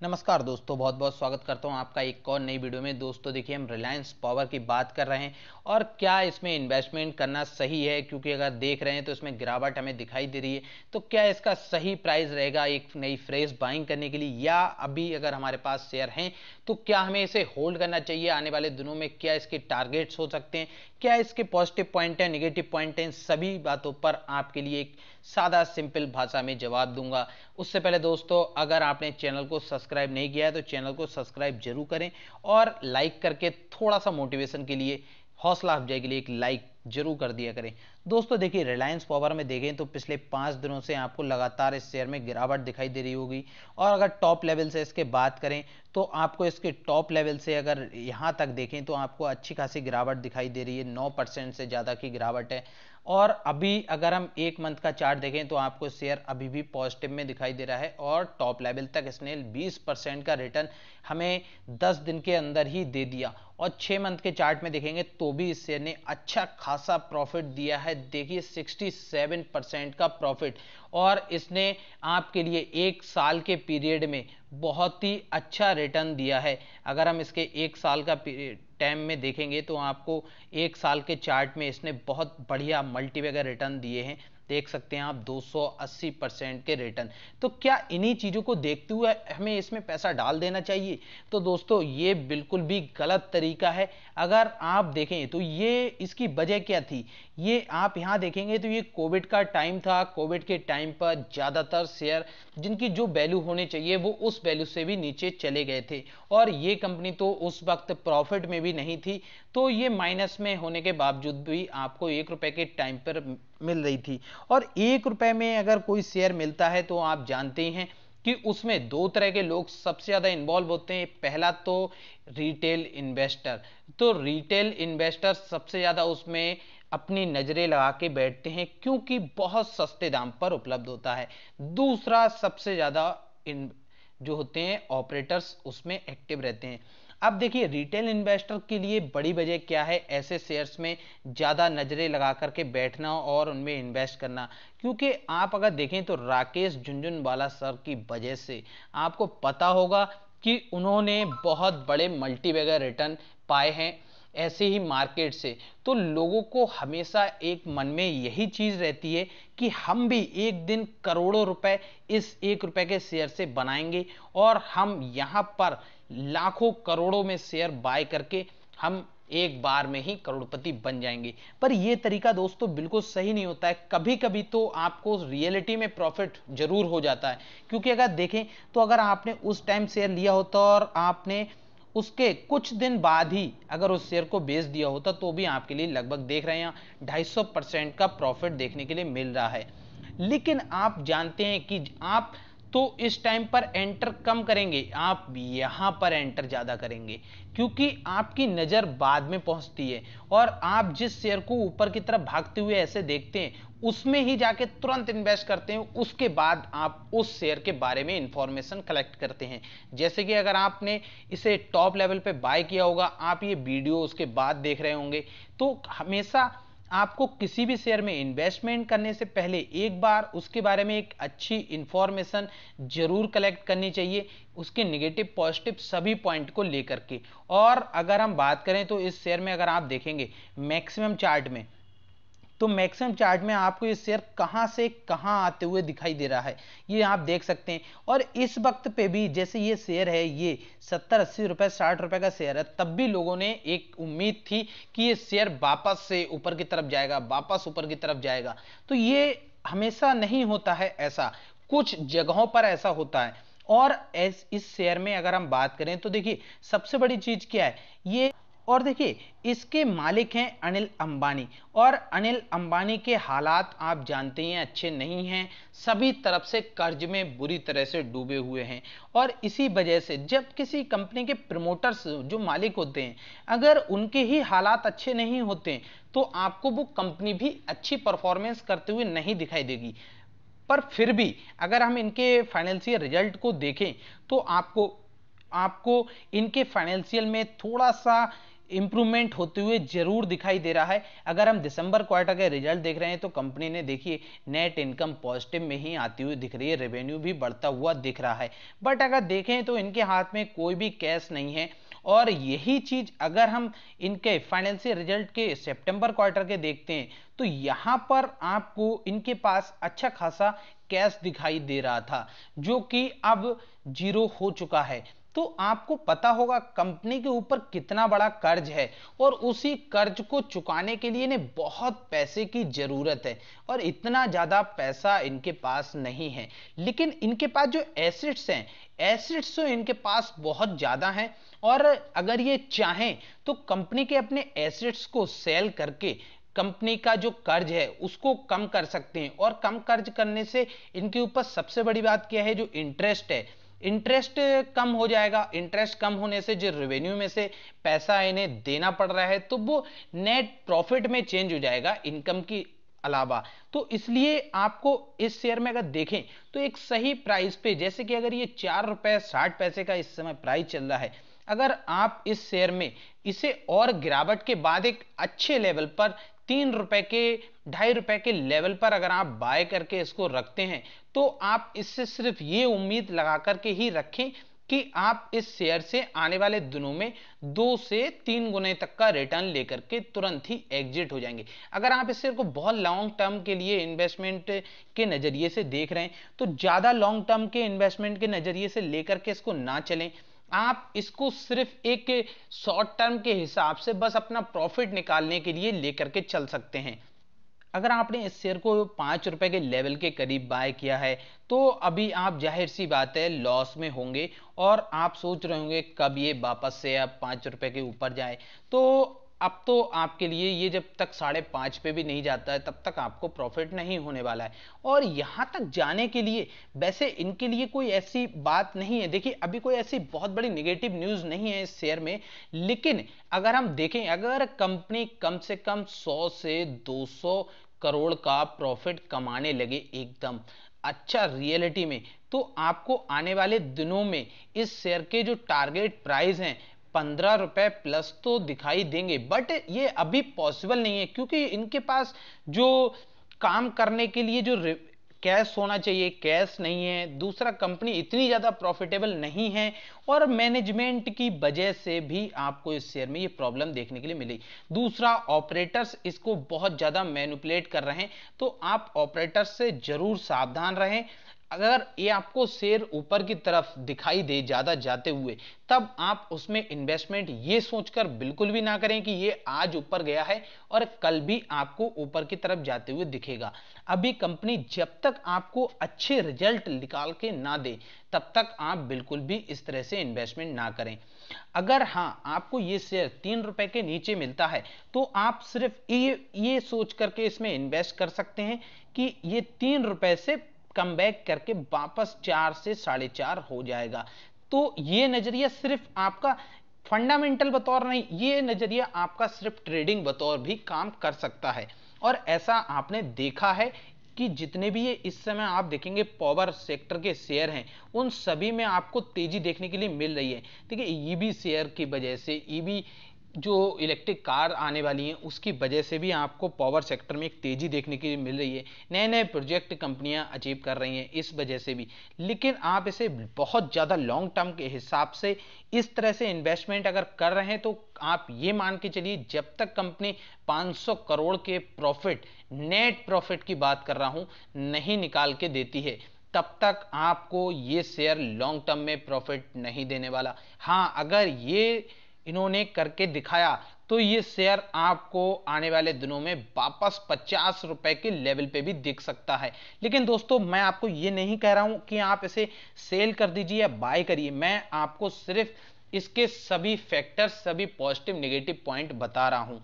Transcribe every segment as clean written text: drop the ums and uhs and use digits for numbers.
नमस्कार दोस्तों, बहुत बहुत स्वागत करता हूं आपका एक और नई वीडियो में। दोस्तों देखिए, हम रिलायंस पावर की बात कर रहे हैं और क्या इसमें इन्वेस्टमेंट करना सही है, क्योंकि अगर देख रहे हैं तो इसमें गिरावट हमें दिखाई दे रही है। तो क्या इसका सही प्राइस रहेगा एक नई फ्रेश बाइंग करने के लिए, या अभी अगर हमारे पास शेयर हैं तो क्या हमें इसे होल्ड करना चाहिए? आने वाले दिनों में क्या इसके टारगेट्स हो सकते हैं, क्या इसके पॉजिटिव पॉइंट है, नेगेटिव पॉइंट है, इन सभी बातों पर आपके लिए एक सादा सिंपल भाषा में जवाब दूंगा। उससे पहले दोस्तों, अगर आपने चैनल को सब्सक्राइब नहीं किया है तो चैनल को सब्सक्राइब जरूर करें और लाइक करके थोड़ा सा मोटिवेशन के लिए, हौसला अफजाई के लिए एक लाइक जरूर कर दिया करें। दोस्तों देखिए, रिलायंस पावर में देखें तो पिछले 5 दिनों से आपको लगातार इस शेयर में गिरावट दिखाई दे रही होगी। और अगर टॉप लेवल से इसके बात करें तो आपको इसके टॉप लेवल से अगर यहाँ तक देखें तो आपको अच्छी खासी गिरावट दिखाई दे रही है, 9% से ज़्यादा की गिरावट है। और अभी अगर हम एक मंथ का चार्ट देखें तो आपको शेयर अभी भी पॉजिटिव में दिखाई दे रहा है और टॉप लेवल तक इसने 20% का रिटर्न हमें 10 दिन के अंदर ही दे दिया। और 6 मंथ के चार्ट में देखेंगे तो भी इस शेयर ने अच्छा खासा प्रॉफिट दिया है। देखिए 67% का प्रॉफिट, और इसने आपके लिए एक साल के पीरियड में बहुत ही अच्छा रिटर्न दिया है। अगर हम इसके एक साल का टाइम में देखेंगे तो आपको एक साल के चार्ट में इसने बहुत बढ़िया मल्टीबैगर रिटर्न दिए हैं। देख सकते हैं आप 280% के रिटर्न। तो क्या इन्हीं चीज़ों को देखते हुए हमें इसमें पैसा डाल देना चाहिए? तो दोस्तों ये बिल्कुल भी गलत तरीका है। अगर आप देखें तो ये इसकी वजह क्या थी, ये आप यहाँ देखेंगे तो ये कोविड का टाइम था। कोविड के टाइम पर ज़्यादातर शेयर जिनकी जो वैल्यू होनी चाहिए वो उस वैल्यू से भी नीचे चले गए थे, और ये कंपनी तो उस वक्त प्रॉफिट में भी नहीं थी। तो ये माइनस में होने के बावजूद भी आपको 1 रुपए के टाइम पर मिल रही थी। और 1 रुपए में अगर कोई शेयर मिलता है तो आप जानते हैं कि उसमें दो तरह के लोग सबसे ज़्यादा इन्वॉल्व होते हैं। पहला तो रिटेल इन्वेस्टर। तो रिटेल इन्वेस्टर सबसे ज़्यादा उसमें अपनी नज़रें लगा के बैठते हैं, क्योंकि बहुत सस्ते दाम पर उपलब्ध होता है। दूसरा सबसे ज़्यादा जो होते हैं ऑपरेटर्स उसमें एक्टिव रहते हैं। अब देखिए, रिटेल इन्वेस्टर के लिए बड़ी वजह क्या है ऐसे शेयर्स में ज़्यादा नज़रें लगा करके बैठना और उनमें इन्वेस्ट करना? क्योंकि आप अगर देखें तो राकेश झुनझुनवाला सर की वजह से आपको पता होगा कि उन्होंने बहुत बड़े मल्टीबैगर रिटर्न पाए हैं ऐसे ही मार्केट से। तो लोगों को हमेशा एक मन में यही चीज रहती है कि हम भी एक दिन करोड़ों रुपए इस 1 रुपए के शेयर से बनाएंगे और हम यहां पर लाखों करोड़ों में शेयर बाय करके हम एक बार में ही करोड़पति बन जाएंगे। पर यह तरीका दोस्तों बिल्कुल सही नहीं होता है। कभी कभी तो आपको रियलिटी में प्रॉफिट जरूर हो जाता है, क्योंकि अगर देखें तो अगर आपने उस टाइम शेयर लिया होता और आपने उसके कुछ दिन बाद ही अगर उस शेयर को बेच दिया होता तो भी आपके लिए लगभग देख रहे हैं 250% का प्रॉफिट देखने के लिए मिल रहा है। लेकिन आप जानते हैं कि आप तो इस टाइम पर एंटर कम करेंगे, आप यहां पर एंटर ज्यादा करेंगे, क्योंकि आपकी नजर बाद में पहुंचती है और आप जिस शेयर को ऊपर की तरफ भागते हुए ऐसे देखते हैं उसमें ही जाके तुरंत इन्वेस्ट करते हैं। उसके बाद आप उस शेयर के बारे में इंफॉर्मेशन कलेक्ट करते हैं। जैसे कि अगर आपने इसे टॉप लेवल पे बाय किया होगा, आप ये वीडियो उसके बाद देख रहे होंगे, तो हमेशा आपको किसी भी शेयर में इन्वेस्टमेंट करने से पहले एक बार उसके बारे में एक अच्छी इंफॉर्मेशन जरूर कलेक्ट करनी चाहिए, उसके नेगेटिव पॉजिटिव सभी पॉइंट को लेकर के। और अगर हम बात करें तो इस शेयर में अगर आप देखेंगे मैक्सिमम चार्ट में, तो मैक्सिमम चार्ट में आपको ये शेयर कहां से कहां आते हुए दिखाई दे रहा है, ये आप देख सकते हैं। और इस वक्त पे भी जैसे ये शेयर है, ये 70-80 रुपए 60 रुपए का शेयर है, तब भी लोगों ने एक उम्मीद थी कि ये शेयर वापस से ऊपर की तरफ जाएगा, वापस ऊपर की तरफ जाएगा। तो ये हमेशा नहीं होता है ऐसा, कुछ जगहों पर ऐसा होता है। और इस शेयर में अगर हम बात करें तो देखिए सबसे बड़ी चीज क्या है ये, और देखिए इसके मालिक हैं अनिल अंबानी, और अनिल अंबानी के हालात आप जानते हैं अच्छे नहीं हैं। सभी तरफ से कर्ज में बुरी तरह से डूबे हुए हैं। और इसी वजह से जब किसी कंपनी के प्रमोटर्स जो मालिक होते हैं, अगर उनके ही हालात अच्छे नहीं होते तो आपको वो कंपनी भी अच्छी परफॉर्मेंस करते हुए नहीं दिखाई देगी। पर फिर भी अगर हम इनके फाइनेंशियल रिजल्ट को देखें तो आपको आपको इनके फाइनेंशियल में थोड़ा सा इंप्रूवमेंट होते हुए जरूर दिखाई दे रहा है। अगर हम दिसंबर क्वार्टर के रिजल्ट देख रहे हैं तो कंपनी ने देखिए नेट इनकम पॉजिटिव में ही आती हुई दिख रही है, रेवेन्यू भी बढ़ता हुआ दिख रहा है। बट अगर देखें तो इनके हाथ में कोई भी कैश नहीं है, और यही चीज अगर हम इनके फाइनेंशियल रिजल्ट के सितंबर क्वार्टर के देखते हैं तो यहां पर आपको इनके पास अच्छा खासा कैश दिखाई दे रहा था, जो कि अब जीरो हो चुका है। तो आपको पता होगा कंपनी के ऊपर कितना बड़ा कर्ज है, और उसी कर्ज को चुकाने के लिए इन्हें बहुत पैसे की जरूरत है, और इतना ज्यादा पैसा इनके पास नहीं है। लेकिन इनके पास जो एसेट्स हैं, एसेट्स तो इनके पास बहुत ज्यादा हैं, और अगर ये चाहें तो कंपनी के अपने एसेट्स को सेल करके कंपनी का जो कर्ज है उसको कम कर सकते हैं। और कम कर्ज करने से इनके ऊपर सबसे बड़ी बात क्या है, जो इंटरेस्ट है, इंटरेस्ट कम हो जाएगा। इंटरेस्ट कम होने से जो रेवेन्यू में से पैसा इन्हें देना पड़ रहा है तो वो नेट प्रॉफिट में चेंज हो जाएगा इनकम की अलावा। तो इसलिए आपको इस शेयर में अगर देखें तो एक सही प्राइस पे, जैसे कि अगर ये 4 रुपए 60 पैसे का इस समय प्राइस चल रहा है, अगर आप इस शेयर में इसे और गिरावट के बाद एक अच्छे लेवल पर 3 रुपए के 2.5 रुपए के लेवल पर अगर आप बाय करके इसको रखते हैं तो आप इससे सिर्फ ये उम्मीद लगा करके ही रखें कि आप इस शेयर से आने वाले दिनों में 2 से 3 गुने तक का रिटर्न लेकर के तुरंत ही एग्जिट हो जाएंगे। अगर आप इस शेयर को बहुत लॉन्ग टर्म के लिए इन्वेस्टमेंट के नजरिए से देख रहे हैं तो ज्यादा लॉन्ग टर्म के इन्वेस्टमेंट के नजरिए से लेकर के इसको ना चलें। आप इसको सिर्फ एक शॉर्ट टर्म के हिसाब से बस अपना प्रॉफिट निकालने के लिए लेकर के चल सकते हैं। अगर आपने इस शेयर को 5 रुपए के लेवल के करीब बाय किया है तो अभी आप जाहिर सी बात है लॉस में होंगे, और आप सोच रहे होंगे कब ये वापस से अब 5 रुपए के ऊपर जाए। तो अब तो आपके लिए ये जब तक 5.5 पे भी नहीं जाता है तब तक आपको प्रॉफिट नहीं होने वाला है। और यहां तक जाने के लिए वैसे इनके लिए कोई ऐसी बात नहीं है, देखिए अभी कोई ऐसी बहुत बड़ी नेगेटिव न्यूज नहीं है इस शेयर में। लेकिन अगर हम देखें, अगर कंपनी कम से कम 100 से 200 करोड़ का प्रॉफिट कमाने लगे एकदम अच्छा रियलिटी में, तो आपको आने वाले दिनों में इस शेयर के जो टारगेट प्राइस हैं 15 रुपए प्लस तो दिखाई देंगे। बट ये अभी पॉसिबल नहीं है, क्योंकि इनके पास जो काम करने के लिए जो कैश होना चाहिए कैश नहीं है, दूसरा कंपनी इतनी ज्यादा प्रॉफिटेबल नहीं है, और मैनेजमेंट की वजह से भी आपको इस शेयर में ये प्रॉब्लम देखने के लिए मिली। दूसरा, ऑपरेटर्स इसको बहुत ज्यादा मैनिपुलेट कर रहे हैं, तो आप ऑपरेटर्स से जरूर सावधान रहें। अगर ये आपको शेयर ऊपर की तरफ दिखाई दे ज्यादा जाते हुए, तब आप उसमें इन्वेस्टमेंट ये सोचकर बिल्कुल भी ना करें कि ये आज ऊपर गया है और कल भी आपको ऊपर की तरफ जाते हुए दिखेगा। अभी कंपनी जब तक आपको अच्छे रिजल्ट निकाल के ना दे तब तक आप बिल्कुल भी इस तरह से इन्वेस्टमेंट ना करें। अगर हाँ आपको ये शेयर 3 रुपए के नीचे मिलता है तो आप सिर्फ ये सोच करके इसमें इन्वेस्ट कर सकते हैं कि ये 3 रुपए से कम बैक करके वापस 4 से 4.5 हो जाएगा। तो ये नजरिया सिर्फ आपका फंडामेंटल बतौर नहीं, ये नजरिया आपका सिर्फ ट्रेडिंग बतौर भी काम कर सकता है। और ऐसा आपने देखा है कि जितने भी ये इस समय आप देखेंगे पावर सेक्टर के शेयर हैं उन सभी में आपको तेजी देखने के लिए मिल रही है। देखिए ईवी शेयर की वजह से, ईवी जो इलेक्ट्रिक कार आने वाली हैं उसकी वजह से भी आपको पावर सेक्टर में एक तेजी देखने के लिए मिल रही है। नए नए प्रोजेक्ट कंपनियां अचीव कर रही हैं इस वजह से भी। लेकिन आप इसे बहुत ज़्यादा लॉन्ग टर्म के हिसाब से इस तरह से इन्वेस्टमेंट अगर कर रहे हैं तो आप ये मान के चलिए जब तक कंपनी 500 करोड़ के प्रॉफिट, नेट प्रॉफिट की बात कर रहा हूं, नहीं निकाल के देती है तब तक आपको ये शेयर लॉन्ग टर्म में प्रॉफिट नहीं देने वाला। हाँ अगर ये इन्होंने करके दिखाया तो ये शेयर आपको आने वाले दिनों में वापस 50 रुपए के लेवल पे भी दिख सकता है। लेकिन दोस्तों मैं आपको ये नहीं कह रहा हूं कि आप इसे सेल कर दीजिए या बाय करिए, मैं आपको सिर्फ इसके सभी फैक्टर्स, सभी पॉजिटिव नेगेटिव पॉइंट बता रहा हूं।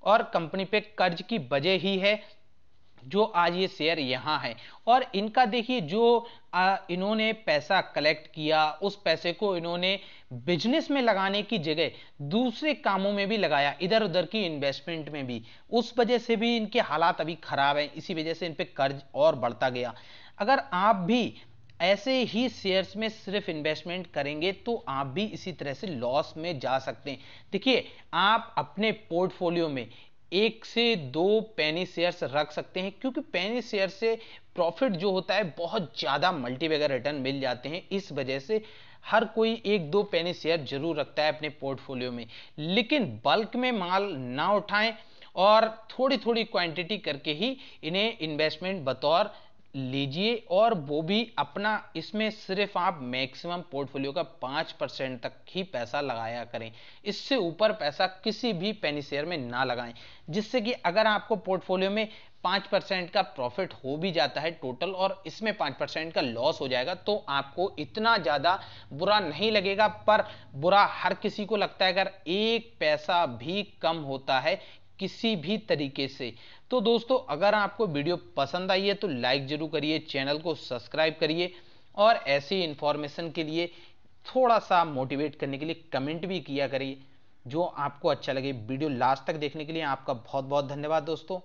और कंपनी पे कर्ज की वजह ही है जो आज ये शेयर यहां है। और इनका देखिए जो इन्होंने पैसा कलेक्ट किया उस पैसे को इन्होंने बिजनेस में लगाने की जगह दूसरे कामों में भी लगाया, इधर उधर की इन्वेस्टमेंट में भी, उस वजह से भी इनके हालात अभी खराब हैं, इसी वजह से इन पे कर्ज और बढ़ता गया। अगर आप भी ऐसे ही शेयर्स में सिर्फ इन्वेस्टमेंट करेंगे तो आप भी इसी तरह से लॉस में जा सकते हैं। देखिए, आप अपने पोर्टफोलियो में 1 से 2 पेनी शेयर्स रख सकते हैं, क्योंकि पेनी शेयर से प्रॉफिट जो होता है बहुत ज़्यादा मल्टीबैगर रिटर्न मिल जाते हैं। इस वजह से हर कोई 1-2 पेनी शेयर जरूर रखता है अपने पोर्टफोलियो में, लेकिन बल्क में माल ना उठाएं और थोड़ी थोड़ी क्वांटिटी करके ही इन्हें इन्वेस्टमेंट बतौर लीजिए, और वो भी अपना, इसमें सिर्फ आप मैक्सिमम पोर्टफोलियो का 5% तक ही पैसा लगाया करें। इससे ऊपर पैसा किसी भी पेनी शेयर में ना लगाएं, जिससे कि अगर आपको पोर्टफोलियो में 5% का प्रॉफिट हो भी जाता है टोटल और इसमें 5% का लॉस हो जाएगा, तो आपको इतना ज़्यादा बुरा नहीं लगेगा। पर बुरा हर किसी को लगता है अगर 1 पैसा भी कम होता है किसी भी तरीके से। तो दोस्तों, अगर आपको वीडियो पसंद आई है तो लाइक जरूर करिए, चैनल को सब्सक्राइब करिए, और ऐसी इंफॉर्मेशन के लिए थोड़ा सा मोटिवेट करने के लिए कमेंट भी किया करिए जो आपको अच्छा लगे। वीडियो लास्ट तक देखने के लिए आपका बहुत बहुत धन्यवाद दोस्तों।